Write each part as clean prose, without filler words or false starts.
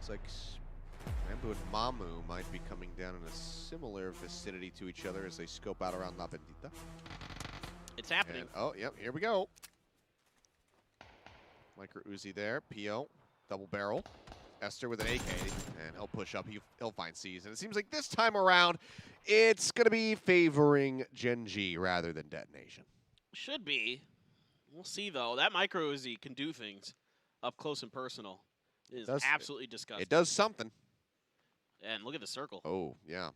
Looks like Rambo and Mamu might be coming down in a similar vicinity to each other as they scope out around La Bendita. It's happening. And, oh, yep, here we go. Micro Uzi there. Pio, double barrel. Esther with an AK, and he'll push up. He'll find C's. And it seems like this time around, it's going to be favoring Gen.G rather than detonation. Should be. We'll see, though. That Micro Uzi can do things up close and personal. It is absolutely disgusting. It does something. And look at the circle. Oh, yeah.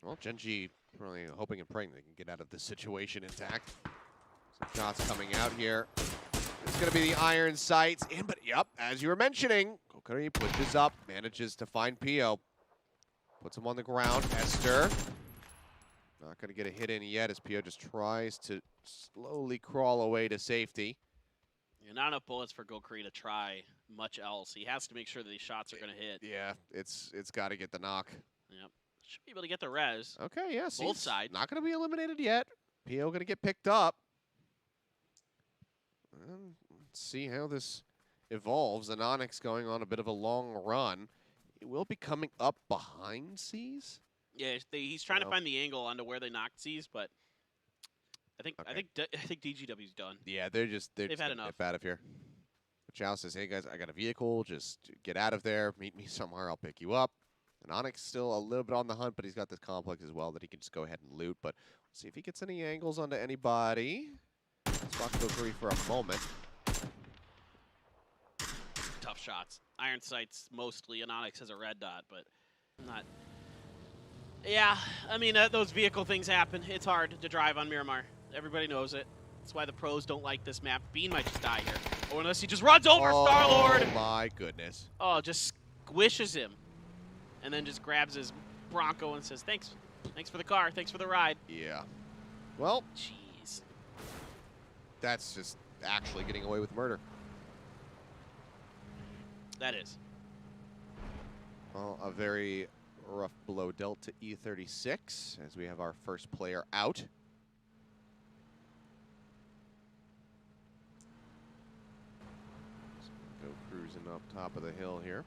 Well, Gen.G probably hoping and praying they can get out of this situation intact. Some shots coming out here. It's going to be the iron sights in, but yep, as you were mentioning, Korea pushes up, manages to find Pio. Puts him on the ground. Esther. Not going to get a hit in yet as Pio just tries to slowly crawl away to safety. Yeah, not enough bullets for Korea to try much else. He has to make sure that these shots are going to hit. Yeah, it's got to get the knock. Yep. Should be able to get the res. Okay, yeah. Both sides. Not going to be eliminated yet. Pio going to get picked up. Let's see how this evolves. Inonix going on a bit of a long run. He will be coming up behind C's. Yeah, he's trying to find the angle onto where they knocked C's, but I think DGW's done. Yeah, they've had enough. Get out of here. Chow says, "Hey guys, I got a vehicle. Just get out of there. Meet me somewhere. I'll pick you up." Inonix still a little bit on the hunt, but he's got this complex as well that he can just go ahead and loot. But we'll see if he gets any angles onto anybody. Spot Korea for a moment. Tough shots. Iron sights mostly. Inonix has a red dot, but not. Yeah, I mean, those vehicle things happen. It's hard to drive on Miramar. Everybody knows it. That's why the pros don't like this map. Bean might just die here. Or unless he just runs over Star-Lord. Oh, my goodness. Oh, just squishes him. And then just grabs his Bronco and says, thanks. Thanks for the car. Thanks for the ride. Yeah. Well. Jeez. That's just actually getting away with murder. That is. Well, a very rough blow dealt to E36 as we have our first player out. Go cruising up top of the hill here.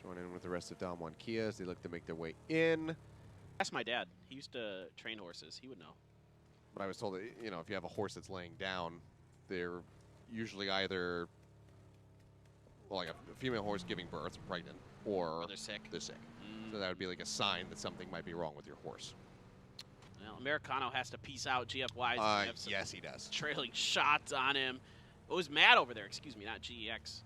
Join in with the rest of Dom 1 Kia as they look to make their way in. Ask my dad. He used to train horses. He would know. But I was told that, you know, if you have a horse that's laying down, they're usually either, well, like a female horse giving birth, pregnant, or they're sick. They're sick. So that would be like a sign that something might be wrong with your horse. Well, Americano has to peace out GFY. Yes, he does. Trailing shots on him. Oh, it was Matt over there. Excuse me, not GEX.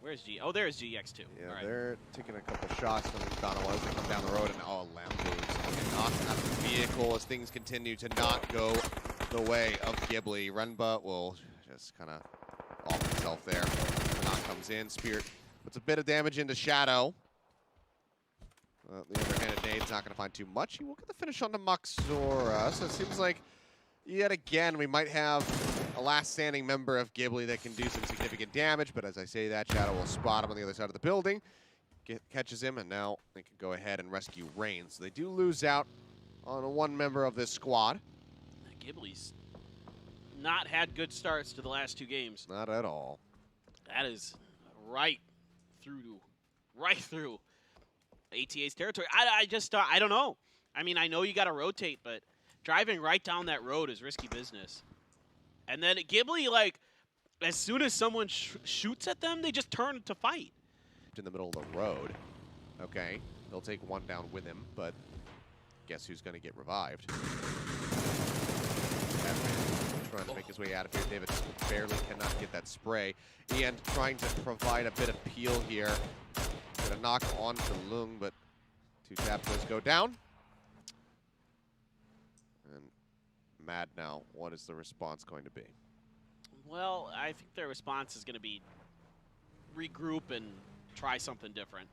Where's G? Oh, there's GEX too. Yeah, right. They're taking a couple shots from Danawa as they come down the road, and Lambo's getting knocked out of the vehicle as things continue to not go the way of Ghibli. Renba will just kind of off himself there. The knock comes in. Spirit puts a bit of damage into Shadow. The underhanded nade's not going to find too much. He will get the finish on the maczora. So it seems like yet again we might have a last standing member of Ghibli that can do some significant damage. But as I say that, Shadow will spot him on the other side of the building. Catches him, and now they can go ahead and rescue Rain. So they do lose out on one member of this squad. Ghibli's not had good starts to the last two games. Not at all. That is right through ATA's territory. I don't know. I mean, I know you got to rotate, but driving right down that road is risky business. And then Ghibli, like, as soon as someone shoots at them, they just turn to fight. In the middle of the road. Okay, they'll take one down with him, but guess who's going to get revived? Trying to make his way out of here. David barely cannot get that spray. EEND trying to provide a bit of peel here. Get a knock onto Lung, but two tap does go down. And Mad now, what is the response going to be? Well, I think their response is going to be regroup and try something different.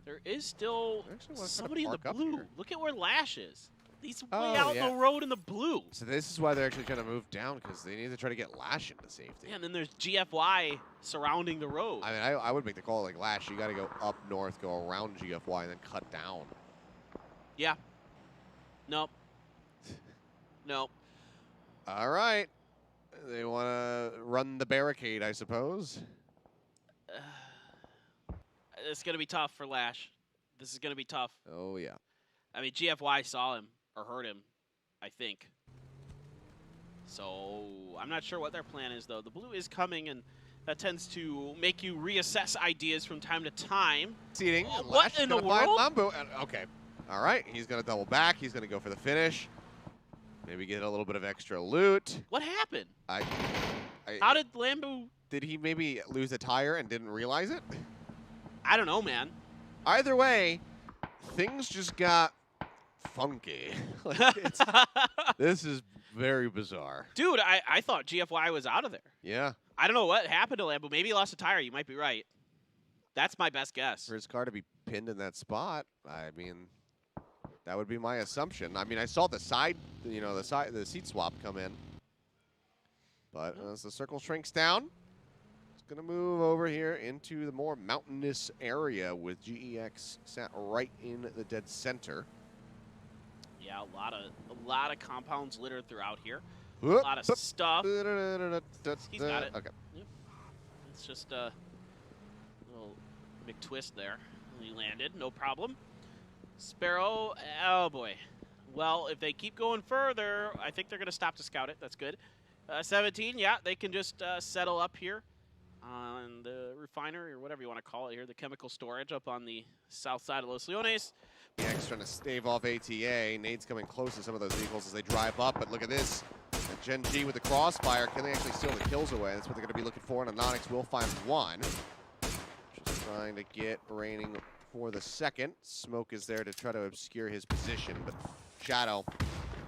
There is still somebody in the blue. Look at where Lash is. He's way out in the road in the blue. So this is why they're actually going to move down, because they need to try to get Lash into safety. Yeah, and then there's GFY surrounding the road. I mean, I would make the call like Lash. You got to go up north, go around GFY, and then cut down. Yeah. Nope. Nope. All right. They want to run the barricade, I suppose. it's going to be tough for Lash. This is going to be tough. Oh, yeah. I mean, GFY saw him or heard him, I think. So I'm not sure what their plan is, though. The blue is coming, and that tends to make you reassess ideas from time to time. Seating. What in the world? Lambo. Okay. All right. He's going to double back. He's going to go for the finish. Maybe get a little bit of extra loot. What happened? How How did Lambo... Did he maybe lose a tire and didn't realize it? I don't know, man. Either way, things just got funky. This is very bizarre. Dude, I thought GFY was out of there. Yeah. I don't know what happened to Lambo. Maybe he lost a tire. You might be right. That's my best guess. For his car to be pinned in that spot, I mean, that would be my assumption. I mean, I saw the side, you know, the seat swap come in. But as the circle shrinks down, it's going to move over here into the more mountainous area with GEX sat right in the dead center. Yeah, a lot of compounds littered throughout here. Whoop, A lot of whoop. stuff. He's got it. Okay. Yep. It's just a little McTwist there. He landed, no problem. Sparrow, oh boy. Well, if they keep going further, I think they're going to stop to scout it. That's good. 17, yeah, they can just settle up here on the refinery or whatever you want to call it here, the chemical storage up on the south side of Los Leones. GEX trying to stave off ATA. Nade's coming close to some of those vehicles as they drive up, but look at this. Gen.G with the crossfire. Can they actually steal the kills away? That's what they're going to be looking for, and Inonix will find one. Just trying to get raining for the second. Smoke is there to try to obscure his position, but Shadow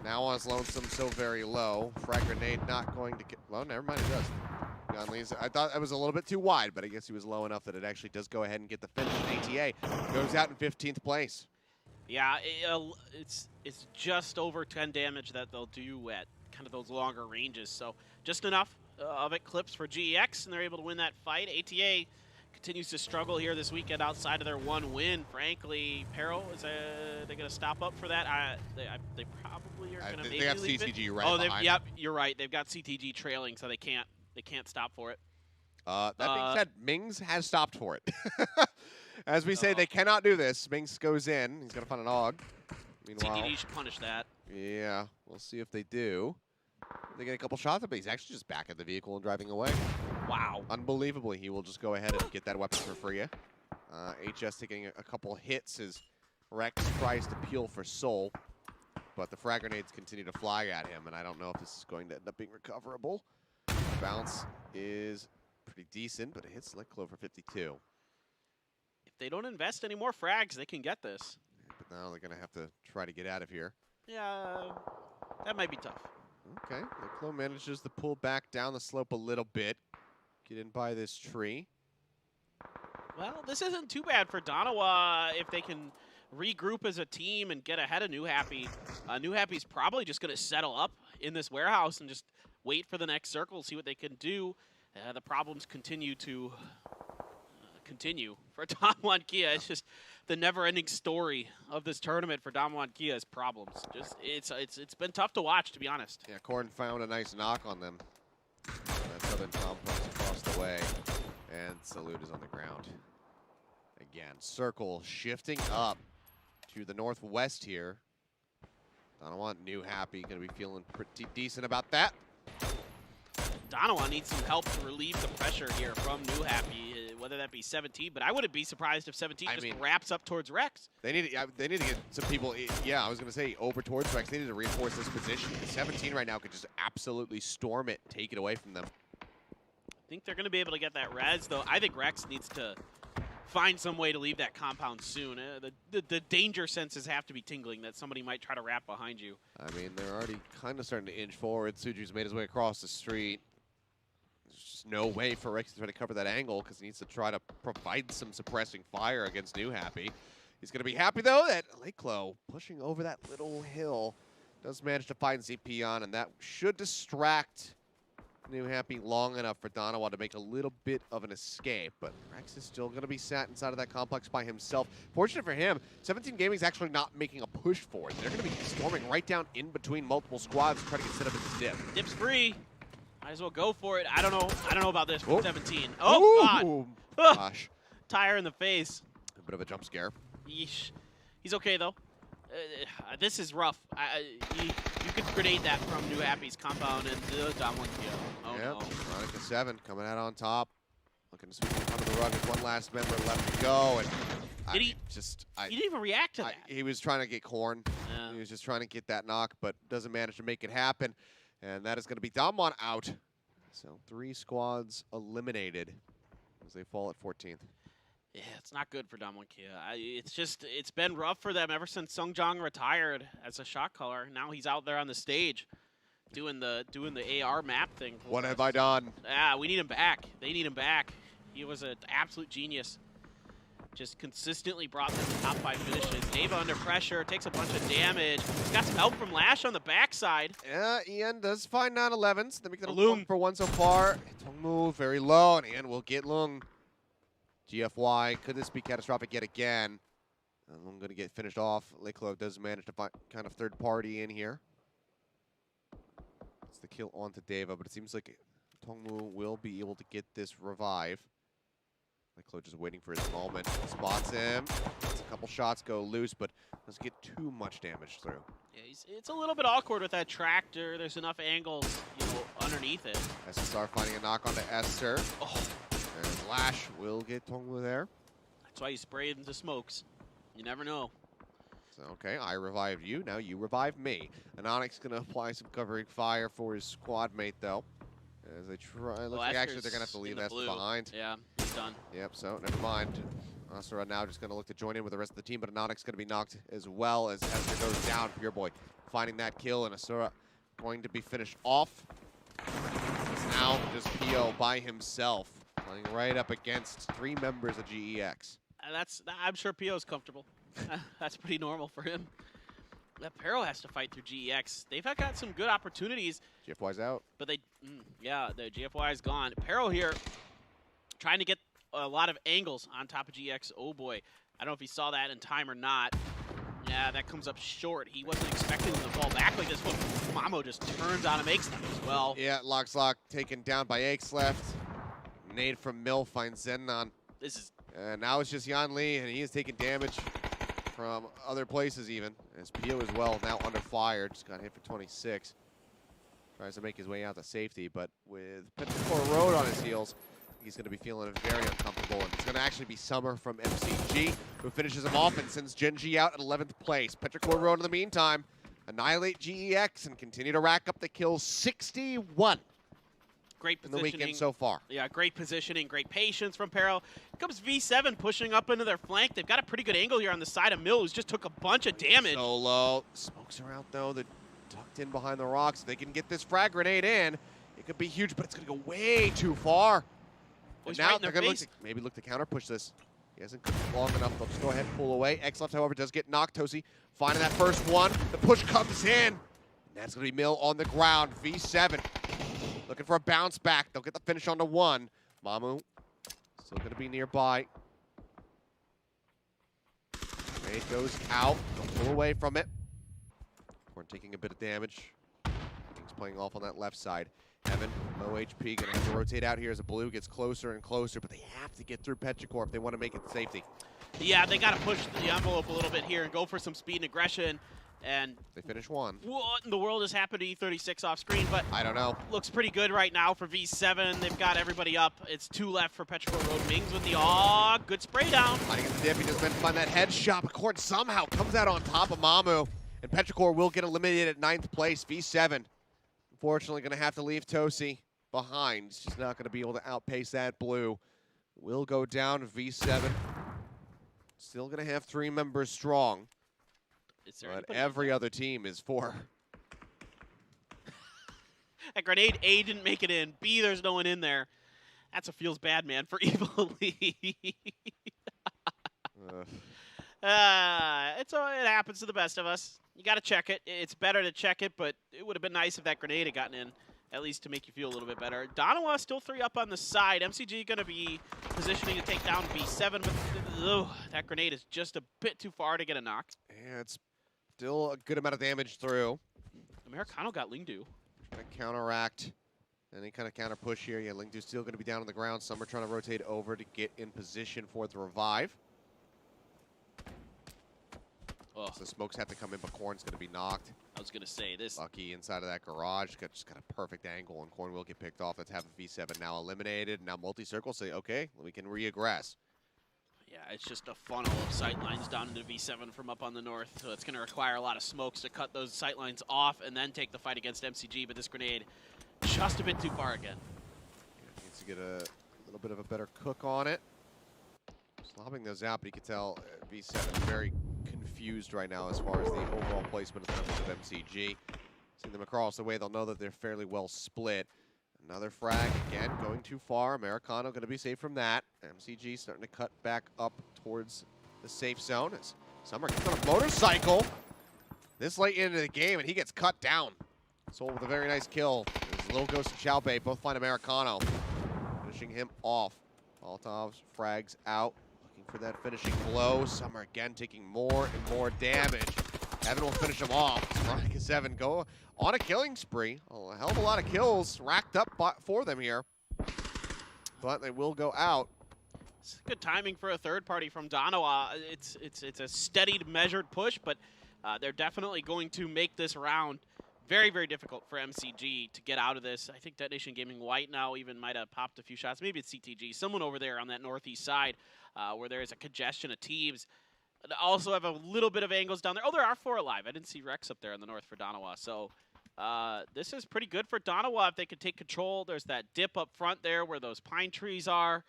now on his lonesome, so very low. Frag grenade not going to get, well, never mind, it does. Gunley's, I thought it was a little bit too wide, but I guess he was low enough that it actually does go ahead and get the finish. And ATA goes out in 15th place. Yeah, it's just over 10 damage that they'll do at kind of those longer ranges. So just enough of it clips for GEX, and they're able to win that fight. ATA continues to struggle here this weekend outside of their one win. Frankly, Peril, is they going to stop up for that? They probably are going to maybe They have leave CTG it. right behind. Yep, you're right. They've got CTG trailing, so they can't stop for it. That being said, Mings has stopped for it. As we say, they cannot do this. Mings goes in. He's going to find an AUG. Meanwhile, CTG should punish that. Yeah, we'll see if they do. They get a couple shots, but he's actually just back at the vehicle and driving away. Wow. Unbelievably, he will just go ahead and get that weapon for free. HS taking a couple hits as Rex tries to peel for Soul, but the frag grenades continue to fly at him, and I don't know if this is going to end up being recoverable. Bounce is pretty decent, but it hits Select Clover 52. If they don't invest any more frags, they can get this. But now they're going to have to try to get out of here. Yeah, that might be tough. Okay, Leclo manages to pull back down the slope a little bit. Get in by this tree. Well, this isn't too bad for Danawa if they can regroup as a team and get ahead of New Happy. New Happy's probably just going to settle up in this warehouse and just wait for the next circle, see what they can do. The problems continue to continue for Danawa Kia. It's just the never-ending story of this tournament for Danawa Kia is problems. Just it's been tough to watch, to be honest. Yeah, Korn found a nice knock on them. That southern complex across the way, and Salute is on the ground. Again, circle shifting up to the northwest here. Danawa New Happy gonna be feeling pretty decent about that. Danawa needs some help to relieve the pressure here from New Happy, whether that be 17, but I wouldn't be surprised if 17 wraps up towards Rex. They need to get some people, yeah, I was going to say over towards Rex. They need to reinforce this position. 17 right now could just absolutely storm it, take it away from them. I think they're going to be able to get that res, though. I think Rex needs to find some way to leave that compound soon. The danger senses have to be tingling that somebody might try to wrap behind you. I mean, they're already kind of starting to inch forward. Suju's made his way across the street. There's just no way for Rex to try to cover that angle because he needs to try to provide some suppressing fire against New Happy. He's going to be happy, though, that Lakelo pushing over that little hill does manage to find ZP on, and that should distract New Happy long enough for Danawa to make a little bit of an escape, but Rex is still going to be sat inside of that complex by himself. Fortunate for him, 17 Gaming is actually not making a push for it. They're going to be storming right down in between multiple squads to try to get set up at the dip. Dip's free. Might as well go for it. I don't know about this from 17. Oh, God. Gosh. Tire in the face. bit of a jump scare. Yeesh. He's okay though. This is rough. You could grenade that from New Happy's compound and Dom 1 Pio. Oh yep. no. Veronica 7 coming out on top. Looking to sweep in front of the rug with one last member left to go. And he didn't even react to that. He was trying to get corn. Yeah. He was just trying to get that knock, but doesn't manage to make it happen. And that is going to be Damwon out. So 3 squads eliminated as they fall at 14th. Yeah, it's not good for Dom 1 Kia. It's been rough for them ever since Sungjong retired as a shot caller. Now he's out there on the stage doing the AR map thing. What have I done? Yeah, we need him back. They need him back. He was an absolute genius. Just consistently brought them to top 5 finishes. DAEVA under pressure, takes a bunch of damage. He's got some help from Lash on the backside. Yeah, EEND does find 9-11s. They make that Loom for 1 so far. Tongmu very low, and EEND will get Lung. GFY, could this be catastrophic yet again? I'm going to get finished off. Leclerc does manage to find kind of third party in here. It's the kill onto DAEVA, but it seems like Tongmu will be able to get this revive. Leclerc just waiting for his moment. Spots him. It's a couple shots go loose, but doesn't get too much damage through. Yeah, it's a little bit awkward with that tractor. There's enough angles, underneath it. SSR finding a knock onto Esther. Oh. And Lash will get Tongmu there. That's why you spray into smokes. You never know. So, okay, I revived you. Now you revive me. Inonix going to apply some covering fire for his squad mate, though. As they try. Looks like actually they're going to have to leave Esther behind. Yeah, he's done. Yep, so never mind. Asura now just going to look to join in with the rest of the team, but Inonix going to be knocked as well as Esther goes down. Pure Boy finding that kill, and Asura going to be finished off. It's now just Pio by himself. Playing right up against 3 members of GEX. I'm sure Pio's comfortable. That's pretty normal for him. That Sparrow has to fight through GEX. They've got some good opportunities. GFY's out. But the GFY is gone. Sparrow here trying to get a lot of angles on top of GX. Oh boy. I don't know if he saw that in time or not. Yeah, that comes up short. He wasn't expecting them to fall back like this, but Mamo just turns on and makes them as well. Yeah, Lock taken down by Aches left. Nade from Mill finds Zenon. Now it's just Yan Lee, and he is taking damage from other places even. As Pio as well, now under fire. Just got hit for 26. Tries to make his way out to safety, but with Petrichor Road on his heels, he's going to be feeling very uncomfortable. And it's going to actually be Summer from MCG, who finishes him off and sends Gen.G out at 11th place. Petrichor Road in the meantime, annihilate GEX and continue to rack up the kills. 61. Great positioning. In the weekend so far. Yeah, great positioning, great patience from Sparrow. Here comes V7 pushing up into their flank. They've got a pretty good angle here on the side of Mill, who's just took a bunch of damage. So low. Smokes are out, though. They're tucked in behind the rocks. If they can get this frag grenade in, it could be huge, but it's going to go way too far. Oh, now right they're going to maybe look to counter push this. He hasn't come long enough. They'll just go ahead and pull away. X left, however, does get knocked. Tosi finding that first one. The push comes in. And that's going to be Mill on the ground. V7 looking for a bounce back. They'll get the finish on the 1. Mamu still going to be nearby. Grenade goes out. They'll pull away from it. We're taking a bit of damage. He's playing off on that left side. Evan, low HP, going to have to rotate out here as the blue gets closer and closer, but they have to get through Petrichor if they want to make it to safety. Yeah, they got to push the envelope a little bit here and go for some speed and aggression. And they finish 1. What in the world has happened to E36 off screen? But I don't know. Looks pretty good right now for V7. They've got everybody up. It's 2 left for Petrichor Road. Mings with the good spray down. I think the dip. He just meant to find that headshot, but Corn somehow comes out on top of Mamu. And Petrichor will get eliminated at 9th place. V7, unfortunately, going to have to leave Tosi behind. He's just not going to be able to outpace that blue. Will go down. V7 still going to have 3 members strong. But every other team is 4. That grenade, A, didn't make it in. B, there's no one in there. That's a feels bad, man, for Evil Lee. It happens to the best of us. You got to check it. It's better to check it, but it would have been nice if that grenade had gotten in, at least to make you feel a little bit better. Danawa still 3 up on the side. MCG going to be positioning to take down V7, but that grenade is just a bit too far to get a knock. Yeah, it's still a good amount of damage through. Americano got Lingdu. Trying to counteract any kind of counter push here. Yeah, Lingdu's still going to be down on the ground. Some are trying to rotate over to get in position for the revive. Oh. So the smokes have to come in, but Corn's going to be knocked. I was going to say this. Lucky inside of that garage. Just got a perfect angle, and Corn will get picked off. Let's have a V7 now eliminated. Now multi-circle say, okay, we can re-aggress. Yeah, it's just a funnel of sight lines down into V7 from up on the north. So it's going to require a lot of smokes to cut those sight lines off and then take the fight against MCG. But this grenade just a bit too far again. Yeah, needs to get a little bit of a better cook on it. Slobbing those out, but you can tell V7 is very confused right now as far as the overall placement of the MCG. Seeing them across the way, they'll know that they're fairly well split. Another frag, again, going too far. Americano going to be safe from that. MCG starting to cut back up towards the safe zone as Summer gets on a motorcycle this late into the game, and he gets cut down. Soul with a very nice kill. There's Lil Ghost and Xiaobei both find Americano, finishing him off. Molotov's frags out, looking for that finishing blow. Summer again taking more and more damage. Evan will finish him off. Veronica 7 go on a killing spree. A hell of a lot of kills racked up for them here. But they will go out. It's good timing for a third party from Danawa. It's a steadied, measured push, but they're definitely going to make this round very, very difficult for MCG to get out of this. I think Detonation Gaming White now even might have popped a few shots. Maybe it's CTG. Someone over there on that northeast side where there is a congestion of teams. Also have a little bit of angles down there. Oh, there are 4 alive. I didn't see Rex up there in the north for Danawa. So this is pretty good for Danawa if they could take control. There's that dip up front there where those pine trees are.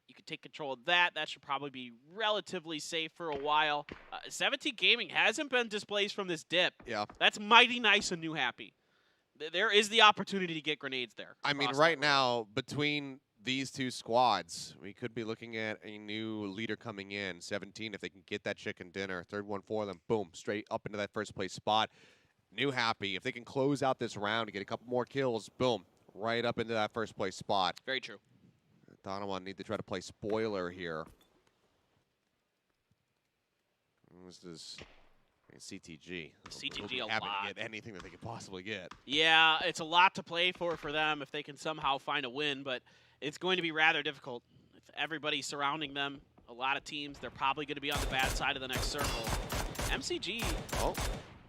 You could take control of that. That should probably be relatively safe for a while. 17 Gaming hasn't been displaced from this dip. Yeah. That's mighty nice and new happy. There is the opportunity to get grenades there. I mean, right now, between these two squads, we could be looking at a new leader coming in. 17, if they can get that chicken dinner. Third one for them. Boom, straight up into that first place spot. New happy. If they can close out this round and get a couple more kills, boom, right up into that first place spot. Very true. Danawa need to try to play spoiler here. This is CTG. CTG a happy lot. to get anything that they could possibly get. Yeah, it's a lot to play for them if they can somehow find a win, but it's going to be rather difficult. If everybody's surrounding them, a lot of teams, they're probably going to be on the bad side of the next circle. MCG,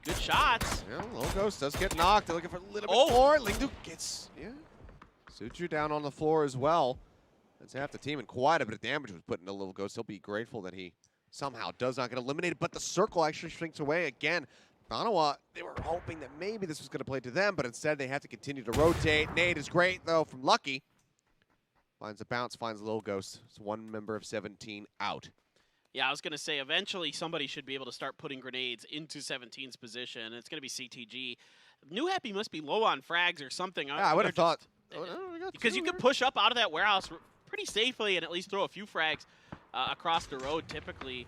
good shots. Yeah, Lil Ghost does get knocked. They're looking for a little bit more. Lingdu gets, Suju down on the floor as well. That's half the team, and quite a bit of damage was put into Lil Ghost. He'll be grateful that he somehow does not get eliminated, but the circle actually shrinks away again. Danawa, they were hoping that maybe this was going to play to them, but instead they have to continue to rotate. Nade is great, though, from Lucky. Finds a bounce, finds Lil Ghost. It's one member of 17 out. Yeah, I was going to say, eventually somebody should be able to start putting grenades into 17's position, and it's going to be CTG. New Happy must be low on frags or something. Yeah, I would have thought. Because you could push up out of that warehouse pretty safely and at least throw a few frags across the road typically.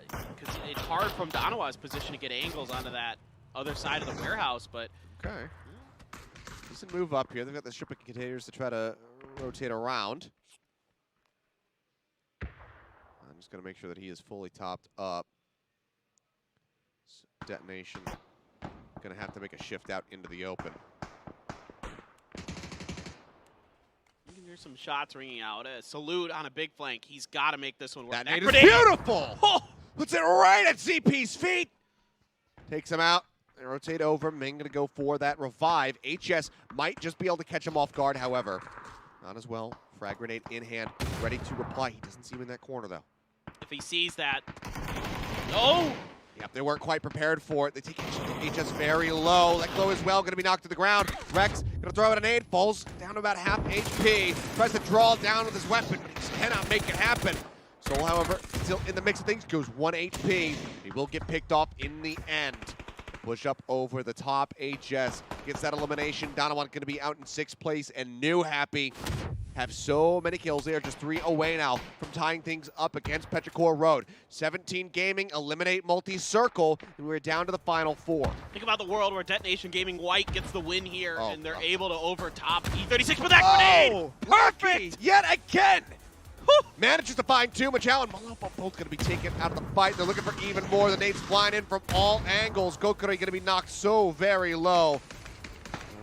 Because it's hard from Danawa's position to get angles onto that other side of the warehouse, but... Okay. Decent move up here. They've got the strip of containers to try to rotate around. I'm just going to make sure that he is fully topped up. Detonation going to have to make a shift out into the open. There's some shots ringing out. Salute on a big flank. He's got to make this one work. That nade is beautiful! Oh! Puts it right at CP's feet! Takes him out. They rotate over. Ming going to go for that revive. HS might just be able to catch him off guard, however. Not as well. Frag grenade in hand, ready to reply. He doesn't see him in that corner, though. If he sees that... Oh! Yep, they weren't quite prepared for it. They take HS very low. Let go as well, going to be knocked to the ground. Rex going to throw out a nade, falls down to about half HP. Tries to draw down with his weapon, but he just cannot make it happen. Soul, however, still in the mix of things, goes 1 HP. He will get picked off in the end. Push up over the top. HS gets that elimination. Danawa going to be out in 6th place, and New Happy have so many kills. They are just 3 away now from tying things up against Petrichor Road. 17 Gaming eliminate multi-circle, and we're down to the final 4. Think about the world where Detonation Gaming White gets the win here, and they're able to overtop E36 with that grenade! Perfect! Yet again! Manages to find 2. Machao and Malofo both going to be taken out of the fight. They're looking for even more. The nades flying in from all angles. Gokuri going to be knocked so very low.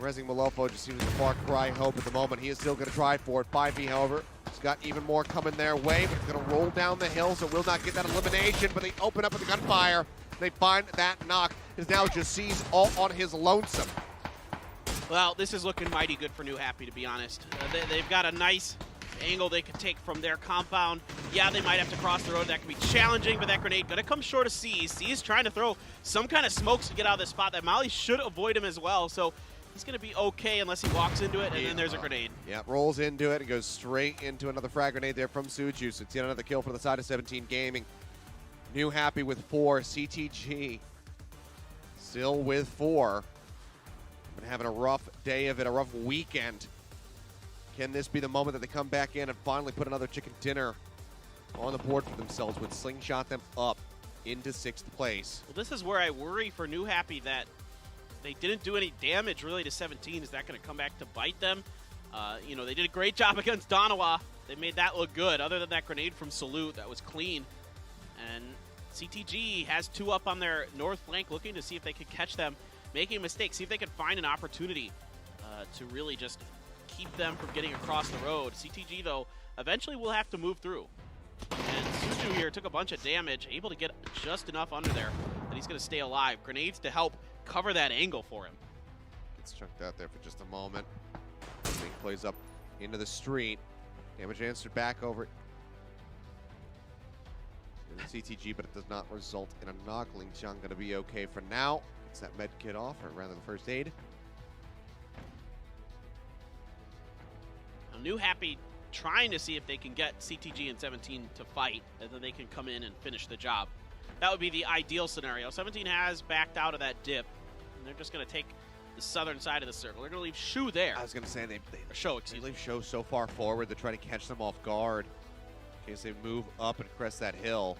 Resing Malofo just seems a far cry hope at the moment. He is still going to try for it. 5v, however, he's got even more coming their way, but he's going to roll down the hill, so will not get that elimination, but they open up with the gunfire. They find that knock. Is now just sees all on his lonesome. Well, this is looking mighty good for New Happy, to be honest. They've got a nice angle they could take from their compound. Yeah, they might have to cross the road. That could be challenging, but that grenade gonna come short of C's. C's trying to throw some kind of smokes to get out of this spot. That Molly should avoid him as well, so he's gonna be okay unless he walks into it, and then there's a grenade. Yeah, rolls into it and goes straight into another frag grenade there from Suju. So it's yet another kill for the side of 17 Gaming. New Happy with 4, CTG still with 4. Been having a rough day of it, a rough weekend. Can this be the moment that they come back in and finally put another chicken dinner on the board for themselves with slingshot them up into 6th place? Well, this is where I worry for New Happy that they didn't do any damage really to 17. Is that going to come back to bite them? You know, they did a great job against Danawa. They made that look good. Other than that grenade from Salute, that was clean. And CTG has 2 up on their north flank, looking to see if they could catch them making a mistake, see if they could find an opportunity to really just keep them from getting across the road. CTG, though, eventually will have to move through. And Suju here took a bunch of damage, able to get just enough under there that he's going to stay alive. Grenades to help cover that angle for him. Gets chunked out there for just a moment. Thing plays up into the street. Damage answered back over in CTG, but it does not result in a knock. Lingxiang going to be okay for now. Gets that med kit off, or rather the first aid. Now, New Happy trying to see if they can get CTG and 17 to fight, and then they can come in and finish the job. That would be the ideal scenario. 17 has backed out of that dip, and they're just going to take the southern side of the circle. They're going to leave Shu there. I was going to say, they leave Shu so far forward to try to catch them off guard in case they move up and crest that hill.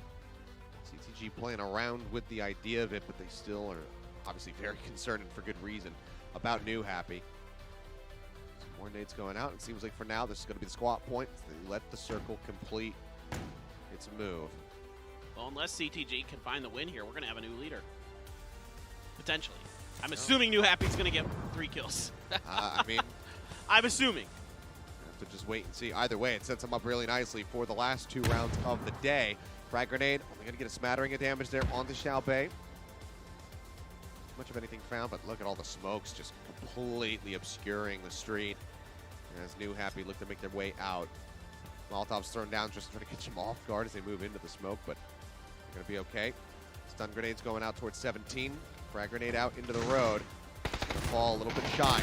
CTG playing around with the idea of it, but they still are obviously very concerned, and for good reason, about New Happy. Some more nades going out. It seems like for now this is going to be the squat point. They let the circle complete its move. Well, unless CTG can find the win here, we're going to have a new leader. Potentially. I'm assuming New Happy's going to get 3 kills. I mean, I'm assuming. Have to just wait and see. Either way, it sets them up really nicely for the last 2 rounds of the day. Frag grenade, only going to get a smattering of damage there on the Xiaobei. Much of anything found, but look at all the smokes just completely obscuring the street as New Happy look to make their way out. Molotov's thrown down just to try to catch them off guard as they move into the smoke, but they're going to be okay. Stun grenades going out towards 17. Frag grenade out into the road. It's going to fall a little bit shy.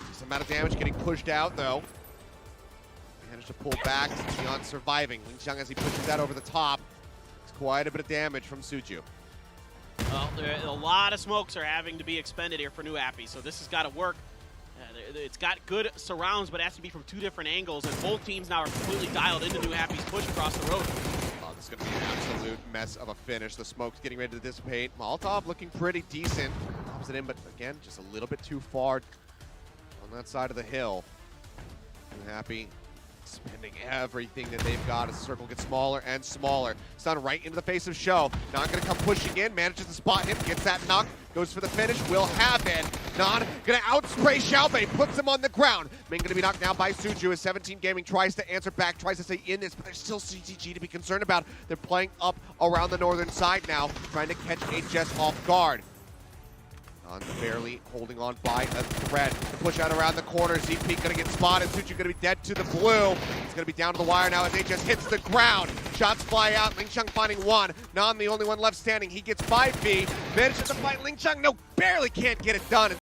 Decent amount of damage getting pushed out, though. Managed to pull back. Beyond surviving. Lingxiang, as he pushes that over the top. It's quite a bit of damage from Suju. Well, a lot of smokes are having to be expended here for New Happy, so this has got to work. It's got good surrounds, but it has to be from 2 different angles, and both teams now are completely dialed into New Happy's push across the road. Oh, this is going to be an absolute mess of a finish. The smoke's getting ready to dissipate. Molotov looking pretty decent. Pops it in, but again, just a little bit too far on that side of the hill. New Happy spending everything that they've got as the circle gets smaller and smaller. Stun right into the face of Show. Not going to come pushing in. Manages to spot him. Gets that knock. Goes for the finish. Will have it. Non going to outspray Xiaobei. Puts him on the ground. Ming going to be knocked down by Suju as 17 Gaming tries to answer back. Tries to stay in this, but there's still CTG to be concerned about. They're playing up around the northern side now. Trying to catch HS off guard. Barely holding on by a thread. Push out around the corner. ZP gonna get spotted. Suju gonna be dead to the blue. It's gonna be down to the wire now as they just hits the ground. Shots fly out. Lingxiang finding 1. Nan the only one left standing. He gets 5B. Manages to fight Lingxiang. No, barely can't get it done. And